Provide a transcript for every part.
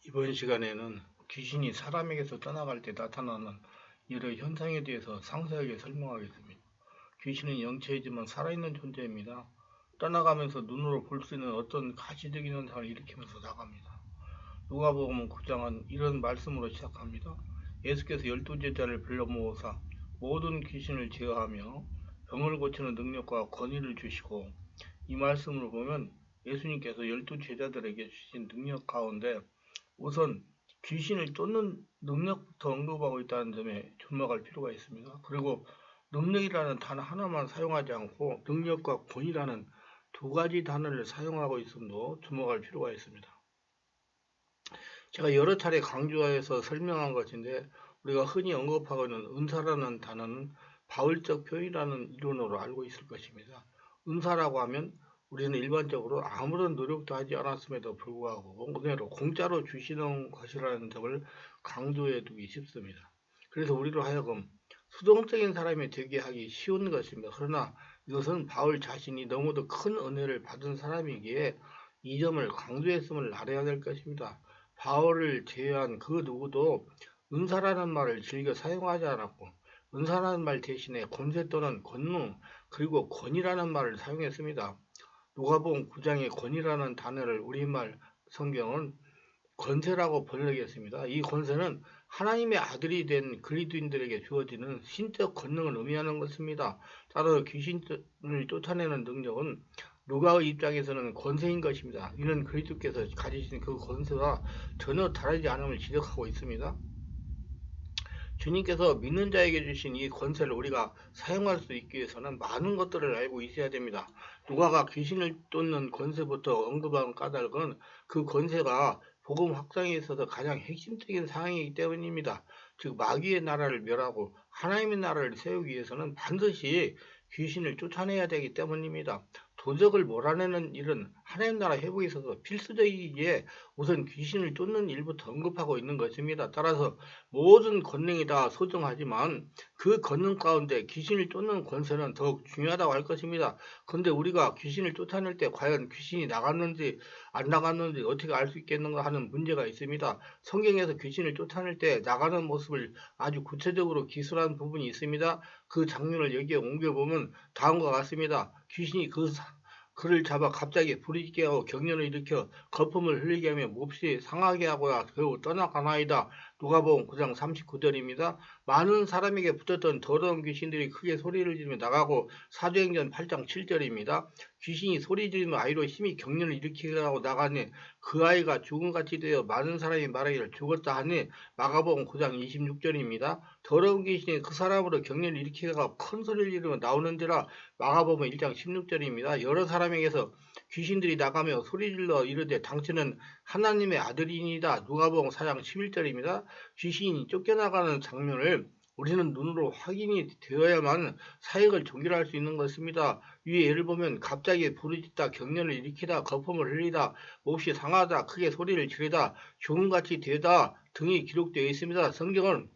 이번 시간에는 귀신이 사람에게서 떠나갈 때 나타나는 여러 현상에 대해서 상세하게 설명하겠습니다. 귀신은 영체이지만 살아있는 존재입니다. 떠나가면서 눈으로 볼 수 있는 어떤 가시적인 현상을 일으키면서 나갑니다. 누가복음 9장은 이런 말씀으로 시작합니다. 예수께서 12제자를 불러 모으사 모든 귀신을 제어하며 병을 고치는 능력과 권위를 주시고, 이 말씀을 보면 예수님께서 12제자들에게 주신 능력 가운데 우선 귀신을 쫓는 능력부터 언급하고 있다는 점에 주목할 필요가 있습니다. 그리고 능력이라는 단어 하나만 사용하지 않고 능력과 권위라는 두 가지 단어를 사용하고 있음도 주목할 필요가 있습니다. 제가 여러 차례 강조해서 설명한 것인데, 우리가 흔히 언급하고 있는 은사라는 단어는 바울적 표현이라는 이론으로 알고 있을 것입니다. 은사라고 하면 우리는 일반적으로 아무런 노력도 하지 않았음에도 불구하고 은혜로 공짜로 주시는 것이라는 점을 강조해 두기 쉽습니다. 그래서 우리로 하여금 수동적인 사람이 되게 하기 쉬운 것입니다. 그러나 이것은 바울 자신이 너무도 큰 은혜를 받은 사람이기에 이 점을 강조했음을 알아야 될 것입니다. 바울을 제외한 그 누구도 은사라는 말을 즐겨 사용하지 않았고, 은사라는 말 대신에 권세 또는 권능, 그리고 권위라는 말을 사용했습니다. 누가복음 9장의 권위라는 단어를 우리말 성경은 권세라고 번역했습니다. 이 권세는 하나님의 아들이 된 그리스도인들에게 주어지는 신적 권능을 의미하는 것입니다. 따라서 귀신을 쫓아내는 능력은 누가의 입장에서는 권세인 것입니다. 이는 그리스도께서 가지신 그 권세와 전혀 다르지 않음을 지적하고 있습니다. 주님께서 믿는 자에게 주신 이 권세를 우리가 사용할 수 있기 위해서는 많은 것들을 알고 있어야 됩니다. 누가가 귀신을 쫓는 권세부터 언급한 까닭은 그 권세가 복음 확장에 있어서 가장 핵심적인 사항이기 때문입니다. 즉, 마귀의 나라를 멸하고 하나님의 나라를 세우기 위해서는 반드시 귀신을 쫓아내야 되기 때문입니다. 도적을 몰아내는 일은 하나님 나라 회복에 있어서 필수적이기에 우선 귀신을 쫓는 일부터 언급하고 있는 것입니다. 따라서 모든 권능이 다 소중하지만 그 권능 가운데 귀신을 쫓는 권세는 더욱 중요하다고 할 것입니다. 그런데 우리가 귀신을 쫓아낼 때 과연 귀신이 나갔는지 안 나갔는지 어떻게 알 수 있겠는가 하는 문제가 있습니다. 성경에서 귀신을 쫓아낼 때 나가는 모습을 아주 구체적으로 기술한 부분이 있습니다. 그 장면을 여기에 옮겨보면 다음과 같습니다. 귀신이 그를 잡아 갑자기 부르짖게 하고 경련을 일으켜 거품을 흘리게 하며 몹시 상하게 하고야 결국 떠나가나이다. 누가복음 9장 39절입니다. 많은 사람에게 붙었던 더러운 귀신들이 크게 소리를 지르며 나가고, 사도행전 8장 7절입니다. 귀신이 소리 지르며 아이로 힘이 경련을 일으키려고 나가니 그 아이가 죽음같이 되어 많은 사람이 말하기를 죽었다 하니, 마가복음 9장 26절입니다. 더러운 귀신이 그 사람으로 경련을 일으키다가 큰 소리를 지르며 나오는지라, 마가복음 1장 16절입니다. 여러 사람에게서 귀신들이 나가며 소리질러 이르되 당신은 하나님의 아들이니이다. 누가복음 4장 11절입니다. 귀신이 쫓겨나가는 장면을 우리는 눈으로 확인이 되어야만 사역을 종결할 수 있는 것입니다. 위에 예를 보면 갑자기 부르짖다, 경련을 일으키다, 거품을 흘리다, 몹시 상하다, 크게 소리를 지르다, 죽음같이 되다 등이 기록되어 있습니다. 성경은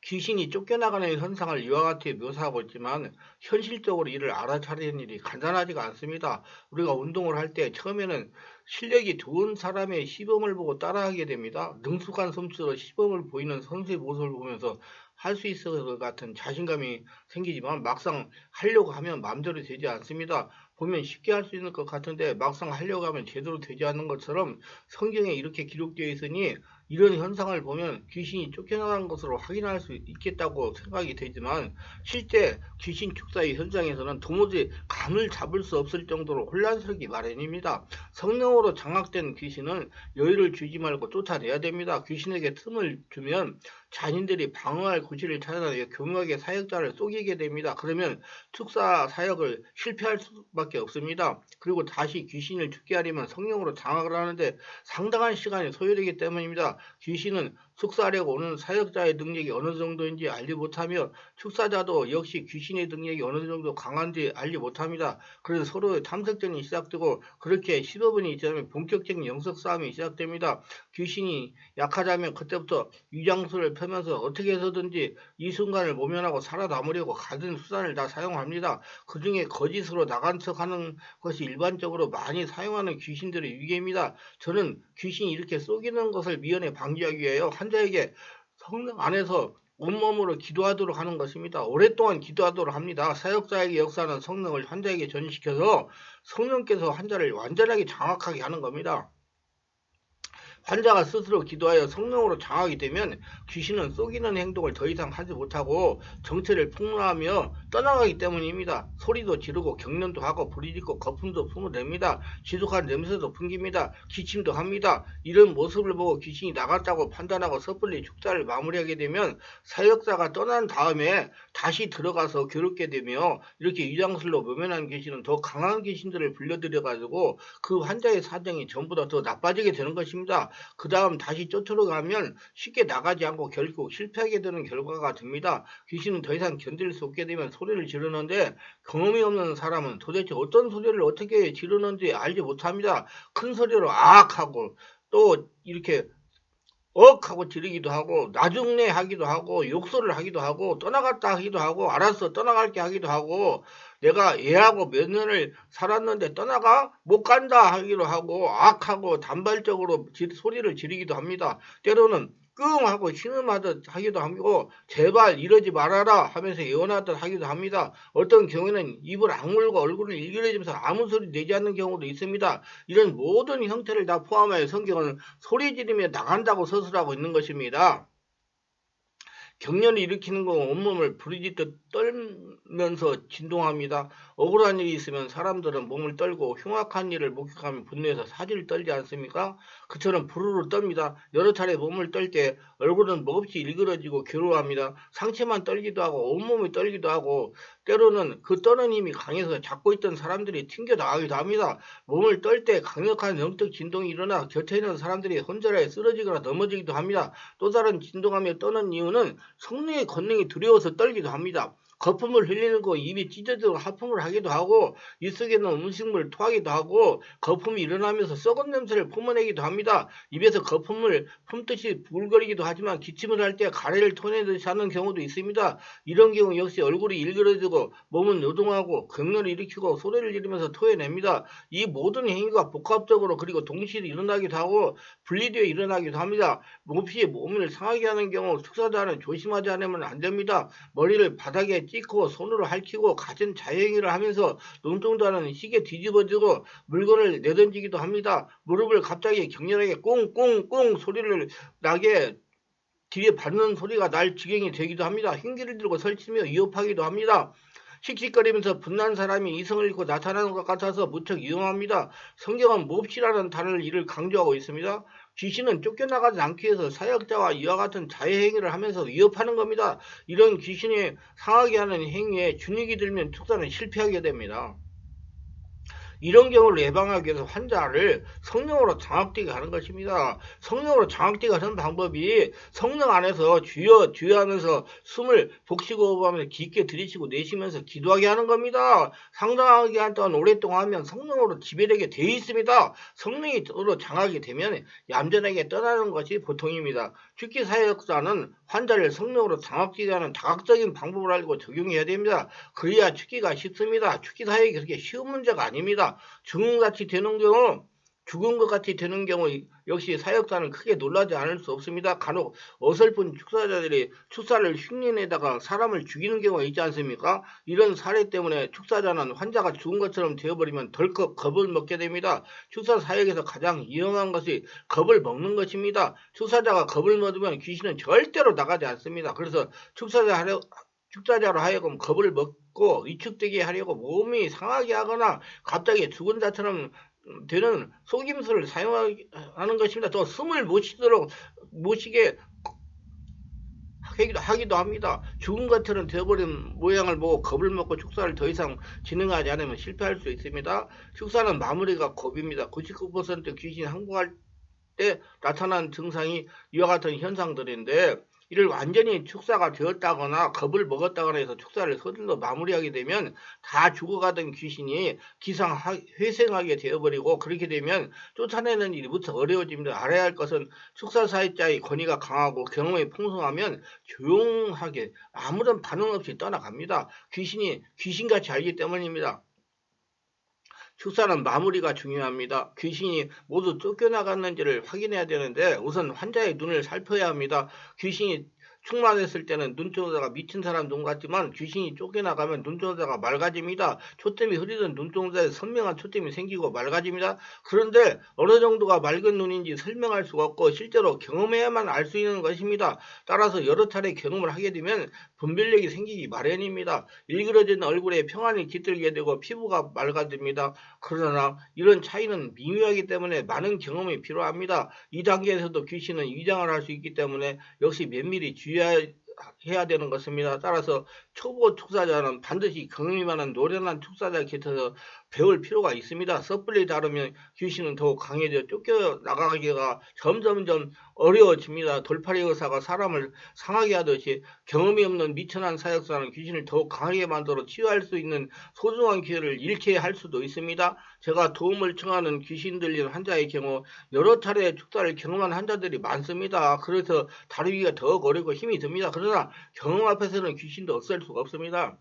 귀신이 쫓겨나가는 현상을 이와 같이 묘사하고 있지만 현실적으로 이를 알아차리는 일이 간단하지가 않습니다. 우리가 운동을 할 때 처음에는 실력이 좋은 사람의 시범을 보고 따라하게 됩니다. 능숙한 솜씨로 시범을 보이는 선수의 모습을 보면서 할 수 있을 것 같은 자신감이 생기지만 막상 하려고 하면 마음대로 되지 않습니다. 보면 쉽게 할 수 있는 것 같은데 막상 하려고 하면 제대로 되지 않는 것처럼 성경에 이렇게 기록되어 있으니, 이런 현상을 보면 귀신이 쫓겨나가는 것으로 확인할 수 있겠다고 생각이 되지만, 실제 귀신 축사의 현장에서는 도무지 감을 잡을 수 없을 정도로 혼란스럽기 마련입니다. 성령으로 장악된 귀신은 여유를 주지 말고 쫓아내야 됩니다. 귀신에게 틈을 주면 자신들이 방어할 구실을 찾아내며 교묘하게 사역자를 속이게 됩니다. 그러면 축사 사역을 실패할 수밖에 없습니다. 그리고 다시 귀신을 죽게 하려면 성령으로 장악을 하는데 상당한 시간이 소요되기 때문입니다. 귀신은 축사하려고 오는 사역자의 능력이 어느 정도인지 알지 못하며 축사자도 역시 귀신의 능력이 어느 정도 강한지 알지 못합니다. 그래서 서로의 탐색전이 시작되고 그렇게 15분이 지나면 본격적인 영적 싸움이 시작됩니다. 귀신이 약하자면 그때부터 위장술을 펴면서 어떻게 해서든지 이 순간을 모면하고 살아남으려고 가진 수단을 다 사용합니다. 그 중에 거짓으로 나간 척하는 것이 일반적으로 많이 사용하는 귀신들의 위계입니다. 저는 귀신이 이렇게 속이는 것을 미연에 방지하기 위하여 환자에게 성령 안에서 온몸으로 기도하도록 하는 것입니다. 오랫동안 기도하도록 합니다. 사역자에게 역사하는 성령을 환자에게 전시켜서 성령께서 환자를 완전하게 장악하게 하는 겁니다. 환자가 스스로 기도하여 성령으로 장하게 되면 귀신은 속이는 행동을 더 이상 하지 못하고 정체를 폭로하며 떠나가기 때문입니다. 소리도 지르고 경련도 하고 부리짖고 거품도 품어냅니다. 지독한 냄새도 풍깁니다. 기침도 합니다. 이런 모습을 보고 귀신이 나갔다고 판단하고 섣불리 축사를 마무리하게 되면 사역자가 떠난 다음에 다시 들어가서 괴롭게 되며 이렇게 위장술로 모면한 귀신은 더 강한 귀신들을 불러들여가지고 그 환자의 사정이 전부 다 더 나빠지게 되는 것입니다. 그 다음 다시 쫓아가면 쉽게 나가지 않고 결국 실패하게 되는 결과가 됩니다. 귀신은 더 이상 견딜 수 없게 되면 소리를 지르는데 경험이 없는 사람은 도대체 어떤 소리를 어떻게 지르는지 알지 못합니다. 큰 소리로 악 하고 또 이렇게 하고 지르기도 하고 나중내 하기도 하고 욕설을 하기도 하고 떠나갔다 하기도 하고 알았어 떠나갈게 하기도 하고 내가 얘하고 몇 년을 살았는데 떠나가? 못 간다 하기도 하고 악하고 단발적으로 소리를 지르기도 합니다. 때로는 끙 하고 신음하듯 하기도 하고 제발 이러지 말아라 하면서 예언하듯 하기도 합니다. 어떤 경우에는 입을 악물고 얼굴을 일그러지면서 아무 소리 내지 않는 경우도 있습니다. 이런 모든 형태를 다 포함하여 성경은 소리 지르며 나간다고 서술하고 있는 것입니다. 경련을 일으키는 건 온몸을 부르짖듯 떨면서 진동합니다. 억울한 일이 있으면 사람들은 몸을 떨고 흉악한 일을 목격하면 분노해서 사지를 떨지 않습니까? 그처럼 부르르 떱니다. 여러 차례 몸을 떨 때 얼굴은 몹시 일그러지고 괴로워합니다. 상체만 떨기도 하고 온몸이 떨기도 하고 때로는 그 떠는 힘이 강해서 잡고 있던 사람들이 튕겨나가기도 합니다. 몸을 떨 때 강력한 영적 진동이 일어나 곁에 있는 사람들이 혼자라에 쓰러지거나 넘어지기도 합니다. 또 다른 진동하며 떠는 이유는 성령의 권능이 두려워서 떨기도 합니다. 거품을 흘리고 입이 찢어지고 하품을 하기도 하고 입 속에 있는 음식물을 토하기도 하고 거품이 일어나면서 썩은 냄새를 뿜어내기도 합니다. 입에서 거품을 품듯이 부글거리기도 하지만 기침을 할 때 가래를 토내듯이 하는 경우도 있습니다. 이런 경우 역시 얼굴이 일그러지고 몸은 요동하고 경련을 일으키고 소리를 지르면서 토해냅니다. 이 모든 행위가 복합적으로 그리고 동시에 일어나기도 하고 분리되어 일어나기도 합니다. 몹시 몸을 상하게 하는 경우 축사자는 조심하지 않으면 안 됩니다. 머리를 바닥에 찍고 손으로 핥히고 갖은 자행위를 하면서 눈동도 하는 시계 뒤집어지고 물건을 내던지기도 합니다. 무릎을 갑자기 격렬하게 꽁꽁꽁 소리를 나게 뒤에 밟는 소리가 날 지경이 되기도 합니다. 흉기를 들고 설치며 위협하기도 합니다. 씩씩거리면서 분난 사람이 이성을 잃고 나타나는 것 같아서 무척 위험합니다. 성경은 몹시라는 단어를 이를 강조하고 있습니다. 귀신은 쫓겨나가지 않기 위해서 사역자와 이와 같은 자해 행위를 하면서 위협하는 겁니다. 이런 귀신이 상하게 하는 행위에 준익이 들면 축사는 실패하게 됩니다. 이런 경우를 예방하기 위해서 환자를 성령으로 장악되게 하는 것입니다. 성령으로 장악되게 하는 방법이 성령 안에서 주여 주여 하면서 숨을 복식호흡하면서 깊게 들이쉬고 내쉬면서 기도하게 하는 겁니다. 상당한 기간 동안 오랫동안 하면 성령으로 지배되게 되어 있습니다. 성령이 으로 장악이 되면 얌전하게 떠나는 것이 보통입니다. 특히 사역자는 환자를 성령으로 장악되게 하는 다각적인 방법을 알고 적용해야 됩니다. 그래야 죽기가 쉽습니다. 죽기 사역이 그렇게 쉬운 문제가 아닙니다. 죽은 것 같이 되는 경우 역시 사역자는 크게 놀라지 않을 수 없습니다. 간혹 어설픈 축사자들이 축사를 흉내내다가 사람을 죽이는 경우가 있지 않습니까? 이런 사례 때문에 축사자는 환자가 죽은 것처럼 되어버리면 덜컥 겁을 먹게 됩니다. 축사 사역에서 가장 위험한 것이 겁을 먹는 것입니다. 축사자가 겁을 먹으면 귀신은 절대로 나가지 않습니다. 그래서 축사자로 하여금 겁을 먹고 위축되게 하려고 몸이 상하게 하거나 갑자기 죽은 자처럼 되는 속임수를 사용하는 것입니다. 또 숨을 못 쉬게 하기도 합니다. 죽은 것처럼 되어버린 모양을 보고 겁을 먹고 축사를 더 이상 진행하지 않으면 실패할 수 있습니다. 축사는 마무리가 겁입니다. 99% 귀신이 항복할 때 나타난 증상이 이와 같은 현상들인데, 이를 완전히 축사가 되었다거나 겁을 먹었다거나 해서 축사를 서둘러 마무리하게 되면 다 죽어가던 귀신이 회생하게 되어버리고, 그렇게 되면 쫓아내는 일이 무척 어려워집니다. 알아야 할 것은 축사 사회자의 권위가 강하고 경험이 풍성하면 조용하게 아무런 반응 없이 떠나갑니다. 귀신이 귀신같이 알기 때문입니다. 축사는 마무리가 중요합니다. 귀신이 모두 쫓겨나갔는지를 확인해야 되는데 우선 환자의 눈을 살펴야 합니다. 귀신이 충만했을 때는 눈동자가 미친 사람 눈 같지만 귀신이 쫓겨나가면 눈동자가 맑아집니다. 초점이 흐리던 눈동자에 선명한 초점이 생기고 맑아집니다. 그런데 어느 정도가 맑은 눈인지 설명할 수가 없고 실제로 경험해야만 알 수 있는 것입니다. 따라서 여러 차례 경험을 하게 되면 분별력이 생기기 마련입니다. 일그러진 얼굴에 평안이 깃들게 되고 피부가 맑아집니다. 그러나 이런 차이는 미묘하기 때문에 많은 경험이 필요합니다. 이 단계에서도 귀신은 위장을 할 수 있기 때문에 역시 면밀히 주의해야 되는 것입니다. 따라서 초보 축사자는 반드시 경험이 많은 노련한 축사자 곁에서 배울 필요가 있습니다. 섣불리 다루면 귀신은 더욱 강해져 쫓겨나가기가 점점점 어려워집니다. 돌팔이 의사가 사람을 상하게 하듯이 경험이 없는 미천한 사역사는 귀신을 더욱 강하게 만들어 치유할 수 있는 소중한 기회를 잃게 할 수도 있습니다. 제가 도움을 청하는 귀신 들린 환자의 경우 여러 차례 축사를 경험한 환자들이 많습니다. 그래서 다루기가 더욱 어렵고 힘이 듭니다. 그러나 경험 앞에서는 귀신도 없앨 수가 없습니다.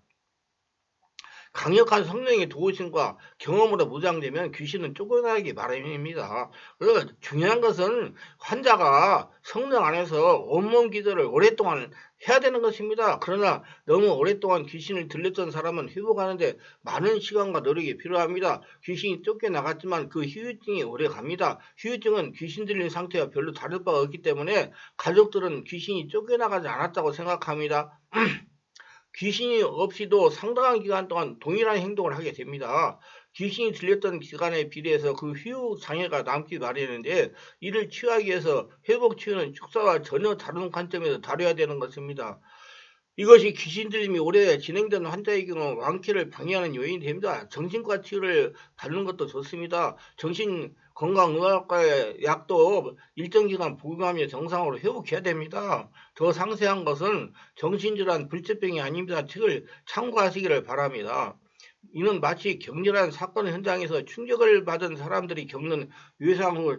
강력한 성령의 도우심과 경험으로 무장되면 귀신은 쫓겨나기 마련입니다. 그래서 중요한 것은 환자가 성령 안에서 온몸 기도를 오랫동안 해야 되는 것입니다. 그러나 너무 오랫동안 귀신을 들렸던 사람은 회복하는데 많은 시간과 노력이 필요합니다. 귀신이 쫓겨나갔지만 그 후유증이 오래 갑니다. 후유증은 귀신 들린 상태와 별로 다를 바가 없기 때문에 가족들은 귀신이 쫓겨나가지 않았다고 생각합니다. 귀신이 없이도 상당한 기간 동안 동일한 행동을 하게 됩니다. 귀신이 들렸던 기간에 비례해서 그 후유 장애가 남기 마련인데 이를 치유하기 위해서 회복 치유는 축사와 전혀 다른 관점에서 다뤄야 되는 것입니다. 이것이 귀신 들림이 오래 진행된 환자의 경우 완쾌를 방해하는 요인이 됩니다. 정신과 치유를 받는 것도 좋습니다. 정신건강의학과의 약도 일정 기간 복용하며 정상으로 회복해야 됩니다. 더 상세한 것은 정신질환 불치병이 아닙니다. 책을 참고하시기를 바랍니다. 이는 마치 격렬한 사건 현장에서 충격을 받은 사람들이 겪는 외상후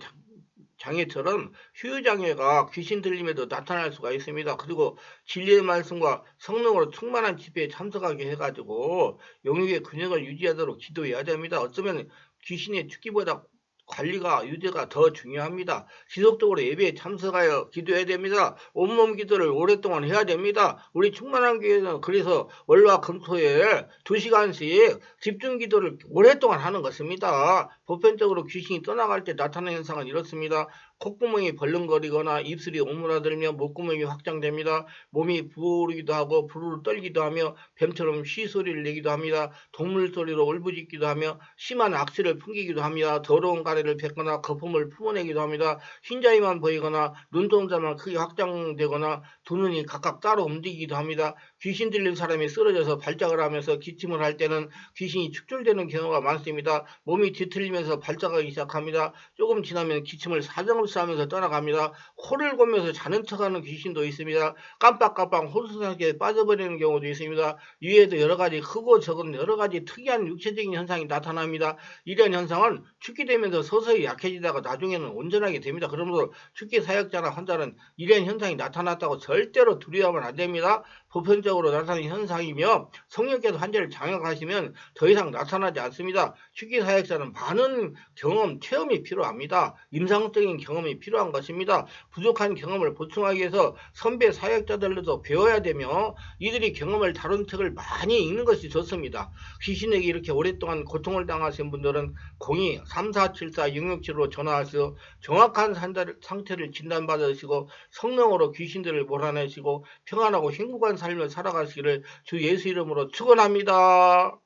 장애처럼 후유장애가 귀신 들림에도 나타날 수가 있습니다. 그리고 진리의 말씀과 성령으로 충만한 집회에 참석하게 해가지고 영육의 균형을 유지하도록 기도해야 됩니다. 어쩌면 귀신의 죽기보다 관리가 유대가 더 중요합니다. 지속적으로 예배에 참석하여 기도해야 됩니다. 온몸 기도를 오랫동안 해야 됩니다. 우리 충만한 교회는 그래서 월화 금토에 2시간씩 집중 기도를 오랫동안 하는 것입니다. 보편적으로 귀신이 떠나갈 때 나타나는 현상은 이렇습니다. 콧구멍이 벌렁거리거나 입술이 오므라들며 목구멍이 확장됩니다. 몸이 부어오르기도 하고 부르르 떨기도 하며 뱀처럼 쉬소리를 내기도 합니다. 동물 소리로 울부짖기도 하며 심한 악취를 풍기기도 합니다. 더러운 가래를 뱉거나 거품을 품어내기도 합니다. 흰자위만 보이거나 눈동자만 크게 확장되거나 두 눈이 각각 따로 움직이기도 합니다. 귀신 들린 사람이 쓰러져서 발작을 하면서 기침을 할 때는 귀신이 축출되는 경우가 많습니다. 몸이 뒤틀리면서 발작하기 시작합니다. 조금 지나면 기침을 사정없이 하면서 떠나갑니다. 코를 골면서 자는 척하는 귀신도 있습니다. 깜빡깜빡 혼수상에 빠져버리는 경우도 있습니다. 이외에도 여러 가지 크고 적은 여러 가지 특이한 육체적인 현상이 나타납니다. 이런 현상은 죽게 되면서 서서히 약해지다가 나중에는 온전하게 됩니다. 그러므로 죽기 사역자나 환자는 이런 현상이 나타났다고 절대로 두려워하면 안 됩니다. 보편적으로 나타나는 현상이며 성령께서 환자를 장악하시면 더 이상 나타나지 않습니다. 죽기 사역자는 많은 경험, 체험이 필요합니다. 임상적인 경험이 필요한 것입니다. 부족한 경험을 보충하기 위해서 선배 사역자들로도 배워야 되며 이들이 경험을 다룬 책을 많이 읽는 것이 좋습니다. 귀신에게 이렇게 오랫동안 고통을 당하신 분들은 02-3474-6675로 전화하시고 정확한 상태를 진단받으시고 성령으로 귀신들을 몰아내시고 평안하고 행복한 삶을 살아가시기를 주 예수 이름으로 축원합니다.